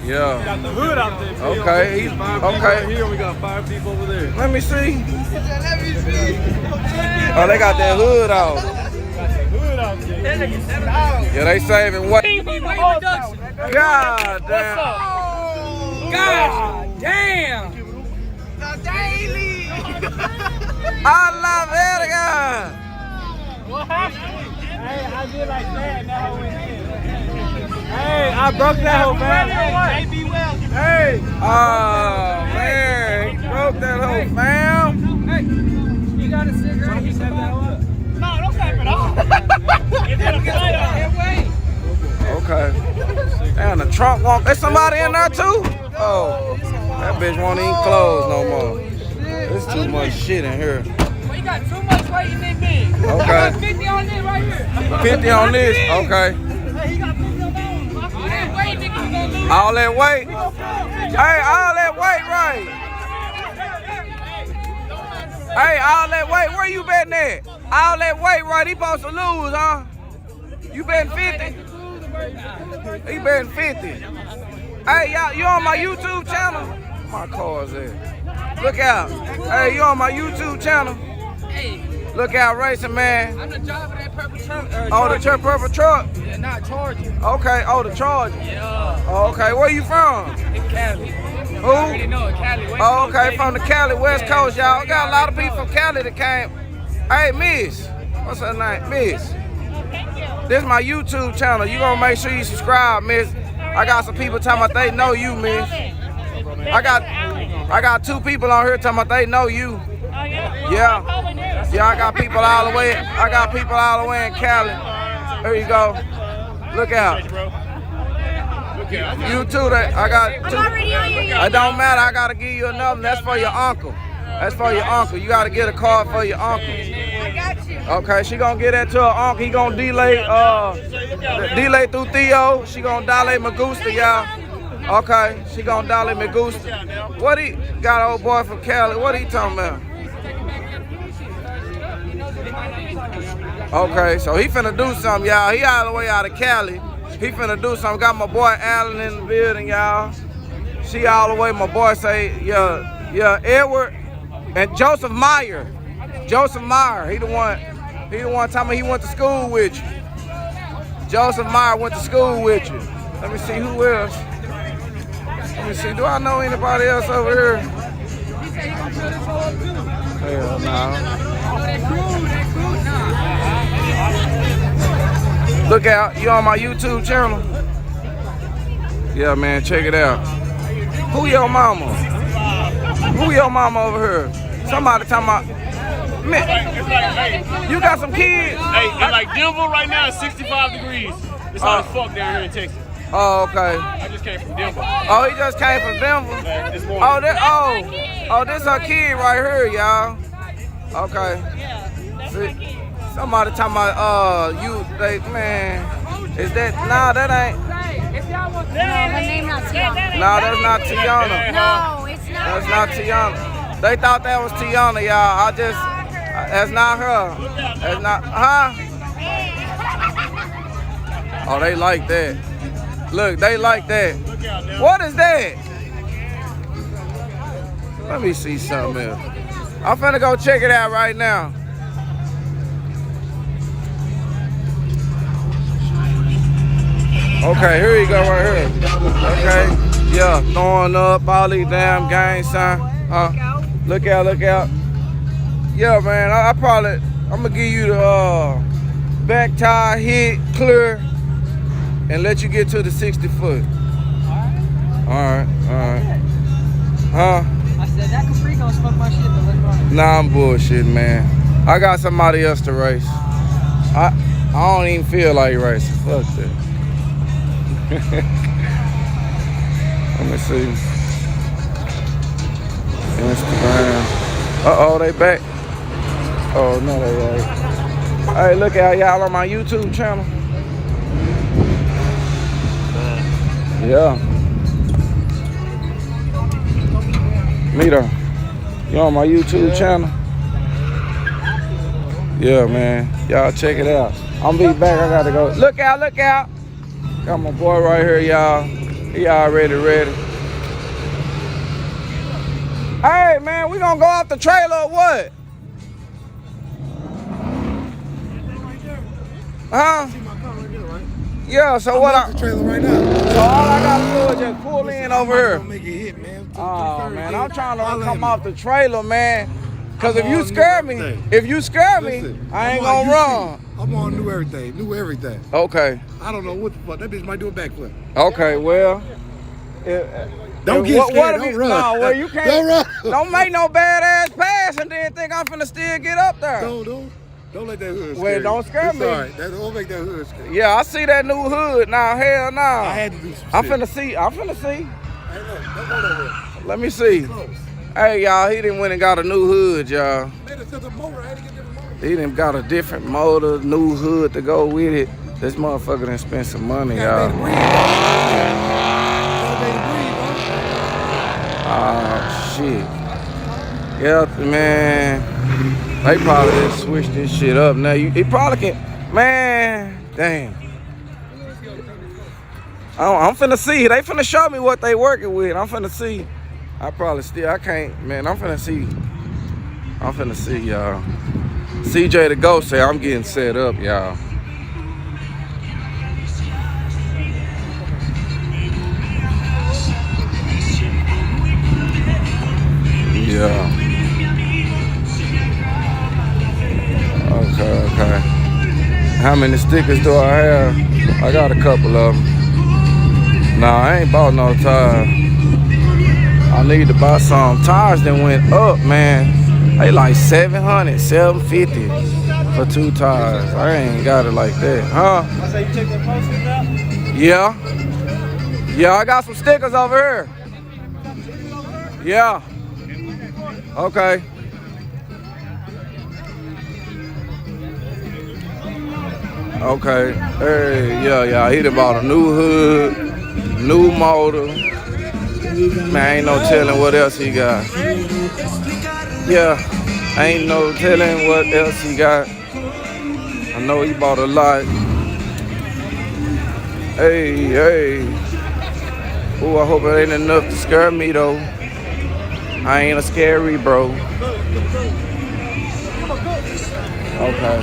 Yeah. Got the hood out there. Too. Okay. He's okay. Here we got 5 people over there. Let me see. Oh, they got that hood out. Hood out there. Yeah, they saving what? God damn. God damn. The daily. I love it, God. What happened? Hey, I did like that. Now we Hey, I broke that whole fam. Hey. Oh man, he broke that whole fam. Hey, you got a cigarette? He said that one. No, don't clap it off. Okay. And the trunk won't. There's somebody in there too? Oh, that bitch won't even close no more. There's too much shit in here. Well, you got too much weight in that big. Okay. I got 50 on this right here. 50 on this? Okay. Hey, he got 50 on that one. All that weight, nigga, you gonna lose. All that weight? Hey, all that weight, right? Hey, all that weight, where you betting at? All that weight, right? He supposed to lose, huh? You betting 50? He betting 50. Hey, y'all, you on my YouTube channel? My car's there. Look out. Hey, you on my YouTube channel? Hey, Look out, racing man. I'm the driver of that purple truck. Oh, the purple truck? Yeah, not charging. Okay, oh, the Charger. Yeah. Oh, okay, where you from? In Cali. Who? I already know it, Cali. West Oh, Coast, okay, baby. from the Cali, West Yeah, Coast, y'all. we Got a lot of people already from Cali that came. Hey, Miss. What's her name? Miss. This is my YouTube channel. You gonna make sure you subscribe, Miss. I got some people talking about they know you, Miss. I got 2 people on here talking about they know you. Yeah. Yeah, I got people all the way. I got people all the way in Cali. There you go. Look out. You too. I got 2. It don't matter. I gotta give you another. That's for your uncle. That's for your uncle. You gotta get a card for your uncle. I got you. Okay, she gonna get that to her uncle. He gonna delay through Theo. She gonna dilate Magusta, y'all. Okay, she gonna dilate Magusta. What he got, old boy from Cali? What he talking about? Okay, so he finna do something, y'all. He all the way out of Cali. He finna do something. Got my boy Allen in the building, y'all. She all the way. My boy say, yeah, Edward and Joseph Meyer. Joseph Meyer, he the one telling me he went to school with you. Joseph Meyer went to school with you. Let me see who else. Let me see, do I know anybody else over here? He said he gonna fill this whole up too. Hell no. Oh, that crew, nah. Look out, you on my YouTube channel? Yeah, man, check it out. Who your mama? Who your mama over here? Somebody talking about, man, you got some kids? Hey, and like Denver right now is 65 degrees. It's hot as fuck down here in Texas. Oh, okay. I just came from Denver. Oh, he just came from Denver? This morning. Oh, this her kid right here, y'all. Okay. See, somebody talking about, man, is that, nah, that ain't. No, her name not Tiana. Nah, that's not Tiana. No, it's not. That's not Tiana. They thought that was Tiana, y'all. That's not her. That's not, huh? Oh, they like that. Look, they like that. What is that? Let me see something else. I'm finna go check it out right now. Okay, here you go right here. Okay, yeah, throwing up all these damn gang sign. Look out, look out. Yeah, man, I'm gonna give you the back tire hit, clear, and let you get to the 60 foot. All right. Huh? I said that caprice gonna smoke my shit, but let's run it. Nah, I'm bullshitting, man. I got somebody else to race. I don't even feel like racing. Fuck that. Let me see. Instagram. Uh-oh, they back. Oh, no, they ain't. Hey, look out, y'all on my YouTube channel. Yeah. Mito, you on my YouTube channel? Yeah, man. Y'all check it out. I'm be back. I gotta go. Look out, look out. Got my boy right here, y'all. He already ready. Hey, man, we gonna go off the trailer or what? Huh? Yeah, so what I'm off the trailer right now. So all I gotta do is just pull in over here. Make it hit, man. Oh, man, I'm trying to come off the trailer, man. Cause if you scare me, I ain't gonna run. I'm on new everything. Okay. I don't know what the fuck. That bitch might do a backflip. Okay, well. Don't get scared. Don't run. No, well, you can't. Don't run. Don't make no badass pass and then think I'm finna still get up there. Don't let that hood scare Well, you. don't scare me. Sorry, don't make that hood scare you. Yeah, I see that new hood now. Hell no. I had to do some I'm shit. finna see. Hey, look, don't go nowhere. Let me see. Close. Hey, y'all, he done went and got a new hood, y'all. Man, it's just a motor. I had to get a different motor. He done got a different motor, new hood to go with it. This motherfucker done spent some money, y'all. Oh, shit. Yeah, man. They probably just switch this shit up. Now, he probably can. Man, damn. I'm finna see. They finna show me what they working with. I'm finna see. I can't, man. I'm finna see, y'all. CJ the Ghost say I'm getting set up, y'all. Yeah. Okay. How many stickers do I have? I got a couple of them. Nah, I ain't bought no tires. I need to buy some. Tires that went up, man. They like $700, $750 for 2 tires. I ain't got it like that, huh? I say you check that posters out? Yeah. Yeah, I got some stickers over here. Yeah. Okay. Okay. Hey, yeah. He done bought a new hood, new motor. Man, ain't no telling what else he got. Yeah, ain't no telling what else he got. I know he bought a lot. Hey. Ooh, I hope it ain't enough to scare me though. I ain't a scary bro. Okay.